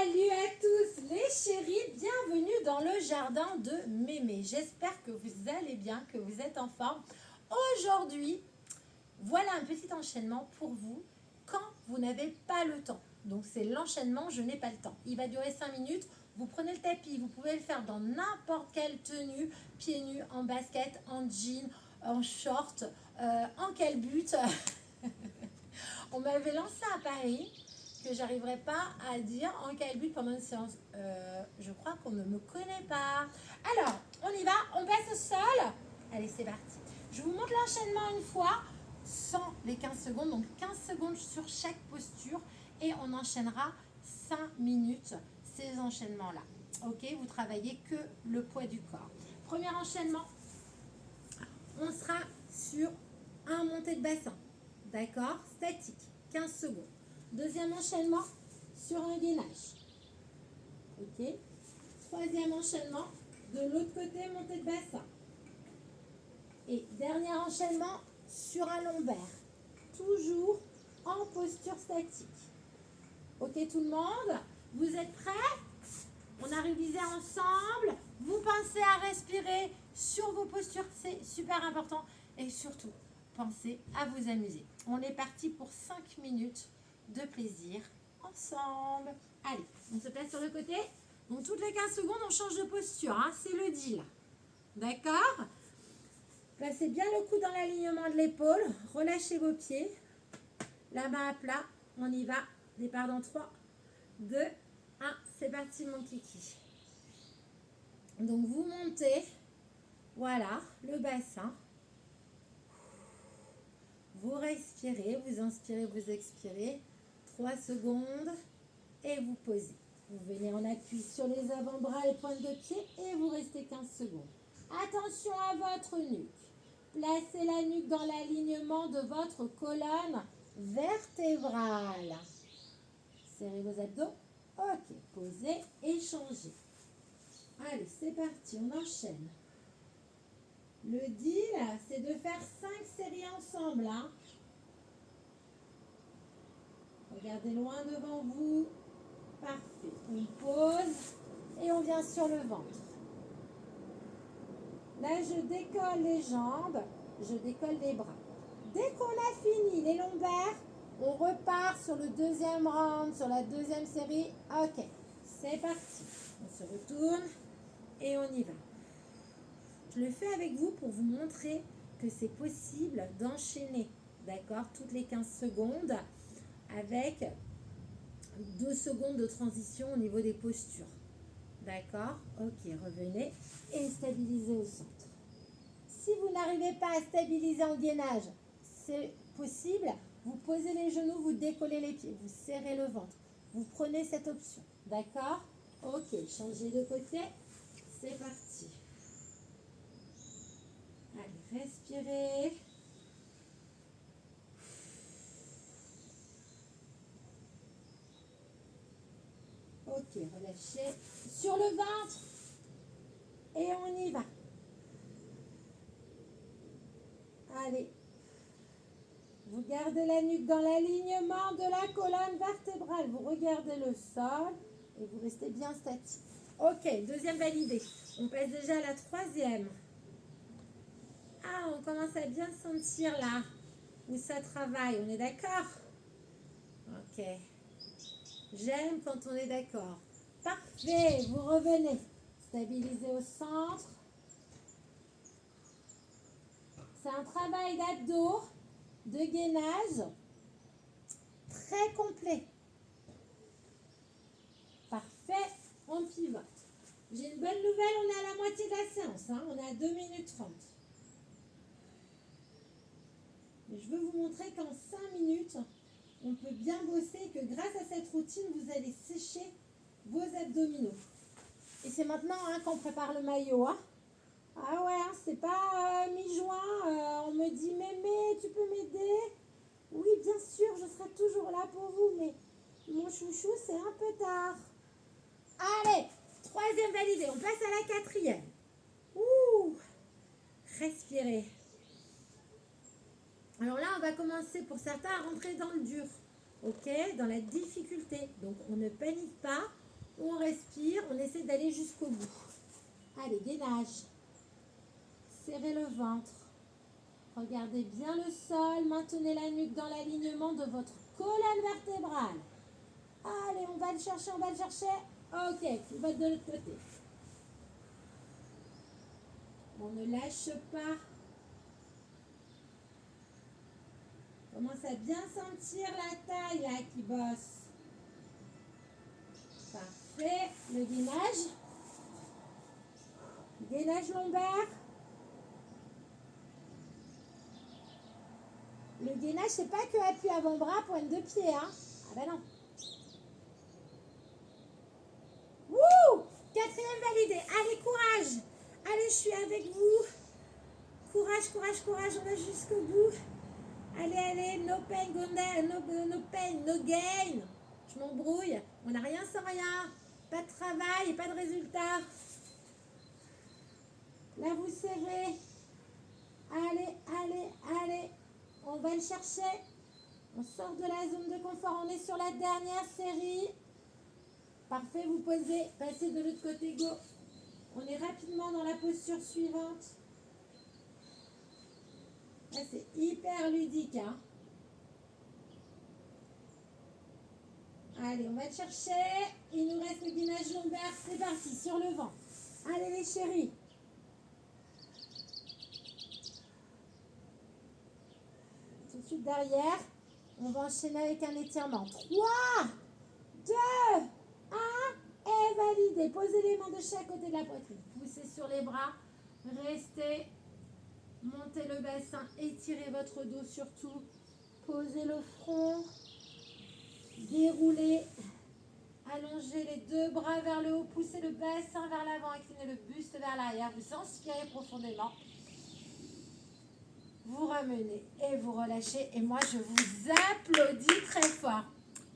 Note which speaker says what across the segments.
Speaker 1: Salut à tous les chéris, bienvenue dans le jardin de Mémé. J'espère que vous allez bien, que vous êtes en forme. Aujourd'hui, voilà un petit enchaînement pour vous quand vous n'avez pas le temps. Donc c'est l'enchaînement, je n'ai pas le temps. Il va durer 5 minutes. Vous prenez le tapis, vous pouvez le faire dans n'importe quelle tenue, pieds nus, en basket, en jean, en short, en calbut. On m'avait lancé à Paris que j'arriverai pas à dire en quel but pendant une séance. Je crois qu'on ne me connaît pas. Alors, on y va, on passe au sol. Allez, c'est parti. Je vous montre l'enchaînement une fois, sans les 15 secondes. Donc 15 secondes sur chaque posture et on enchaînera 5 minutes ces enchaînements-là. Ok, vous travaillez que le poids du corps. Premier enchaînement, on sera sur un montée de bassin. D'accord, statique, 15 secondes. Deuxième enchaînement sur un gainage. Ok. Troisième enchaînement de l'autre côté, montée de bassin. Et dernier enchaînement sur un lombaire. Toujours en posture statique. Ok tout le monde? Vous êtes prêts? On a révisé ensemble. Vous pensez à respirer sur vos postures, c'est super important. Et surtout, pensez à vous amuser. On est parti pour 5 minutes de plaisir ensemble. Allez, on se place sur le côté. Donc toutes les 15 secondes, on change de posture. Hein, c'est le deal. D'accord? Placez bien le cou dans l'alignement de l'épaule. Relâchez vos pieds. La main à plat. On y va. Départ dans 3, 2, 1. C'est parti mon kiki. Donc vous montez. Voilà, le bassin. Vous respirez, vous inspirez, vous expirez. 3 secondes et vous posez. Vous venez en appui sur les avant-bras et pointes de pied et vous restez 15 secondes. Attention à votre nuque. Placez la nuque dans l'alignement de votre colonne vertébrale. Serrez vos abdos. Ok, posez et changez. Allez, c'est parti, on enchaîne. Le deal, c'est de faire 5 séries ensemble. Hein. Regardez loin devant vous. Parfait. On pose et on vient sur le ventre. Là, je décolle les jambes, je décolle les bras. Dès qu'on a fini les lombaires, on repart sur le deuxième round, sur la deuxième série. Ok, c'est parti. On se retourne et on y va. Je le fais avec vous pour vous montrer que c'est possible d'enchaîner, d'accord, toutes les 15 secondes avec 2 secondes de transition au niveau des postures. D'accord? Ok, revenez et stabilisez au centre. Si vous n'arrivez pas à stabiliser en gainage, c'est possible. Vous posez les genoux, vous décollez les pieds, vous serrez le ventre. Vous prenez cette option. D'accord? Ok, changez de côté. C'est parti. Allez, respirez. Ok, relâchez sur le ventre et on y va. Allez, vous gardez la nuque dans l'alignement de la colonne vertébrale. Vous regardez le sol et vous restez bien statique. Ok, deuxième validé. On passe déjà à la troisième. Ah, on commence à bien sentir là où ça travaille. On est d'accord? Ok. J'aime quand on est d'accord. Parfait, vous revenez. Stabilisez au centre. C'est un travail d'abdos, de gainage, très complet. Parfait, on pivote. J'ai une bonne nouvelle, on est à la moitié de la séance. Hein. On est à 2 minutes 30. Mais je veux vous montrer qu'en 5 minutes, on peut bien bosser et que grâce à cette routine, vous allez sécher vos abdominaux. Et c'est maintenant hein, qu'on prépare le maillot. Hein. Ah ouais, hein, c'est pas mi-juin, on me dit Mémé, tu peux m'aider? Oui, bien sûr, je serai toujours là pour vous, mais mon chouchou, c'est un peu tard. Allez, troisième validé, on passe à la quatrième. Ouh, respirez. Alors là, on va commencer pour certains à rentrer dans le dur, ok, dans la difficulté. Donc, on ne panique pas, On respire, on essaie d'aller jusqu'au bout. Allez, gainage. Serrez le ventre. Regardez bien le sol. Maintenez la nuque dans l'alignement de votre colonne vertébrale. Allez, on va le chercher, on va le chercher. Ok, on va de l'autre côté. On ne lâche pas. Commence à bien sentir la taille là qui bosse. Parfait. Le gainage. Gainage lombaire. Le gainage, c'est pas que appui avant-bras, pointe de pied. Hein. Ah ben non. Wouh! Quatrième validé. Allez, courage. Allez, je suis avec vous. Courage, courage, courage. On va jusqu'au bout. Allez, allez. No pain, no pain, no gain. Je m'embrouille. On n'a rien sans rien. Pas de travail et pas de résultat. Là, vous serrez. Allez, allez, allez. On va le chercher. On sort de la zone de confort. On est sur la dernière série. Parfait, vous posez. Passez de l'autre côté, go. On est rapidement dans la posture suivante. Là, c'est hyper ludique. Hein. Allez, on va le chercher. Il nous reste le gainage lombaire. C'est parti, sur le vent. Allez, les chéris. Tout de suite derrière. On va enchaîner avec un étirement. 3, 2, 1. Et validé. Posez les mains de chaque côté de la poitrine. Poussez sur les bras. Restez. Montez le bassin. Étirez votre dos surtout. Posez le front. Déroulez. Allongez les deux bras vers le haut. Poussez le bassin vers l'avant. Inclinez le buste vers l'arrière. Vous inspirez profondément. Vous ramenez et vous relâchez. Et moi, je vous applaudis très fort.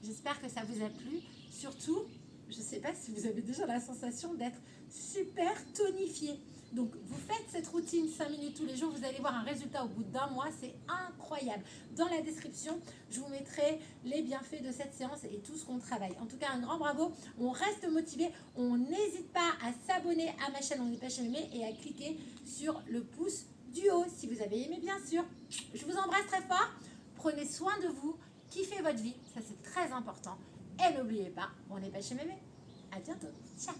Speaker 1: J'espère que ça vous a plu. Surtout, je ne sais pas si vous avez déjà la sensation d'être super tonifié. Donc, vous faites cette routine 5 minutes tous les jours. Vous allez voir un résultat au bout d'un mois. C'est incroyable. Dans la description, je vous mettrai les bienfaits de cette séance et tout ce qu'on travaille. En tout cas, un grand bravo. On reste motivé. On n'hésite pas à s'abonner à ma chaîne On n'est pas chez Mémé et à cliquer sur le pouce du haut si vous avez aimé, bien sûr. Je vous embrasse très fort. Prenez soin de vous. Kiffez votre vie. Ça, c'est très important. Et n'oubliez pas, on n'est pas chez Mémé. À bientôt. Ciao.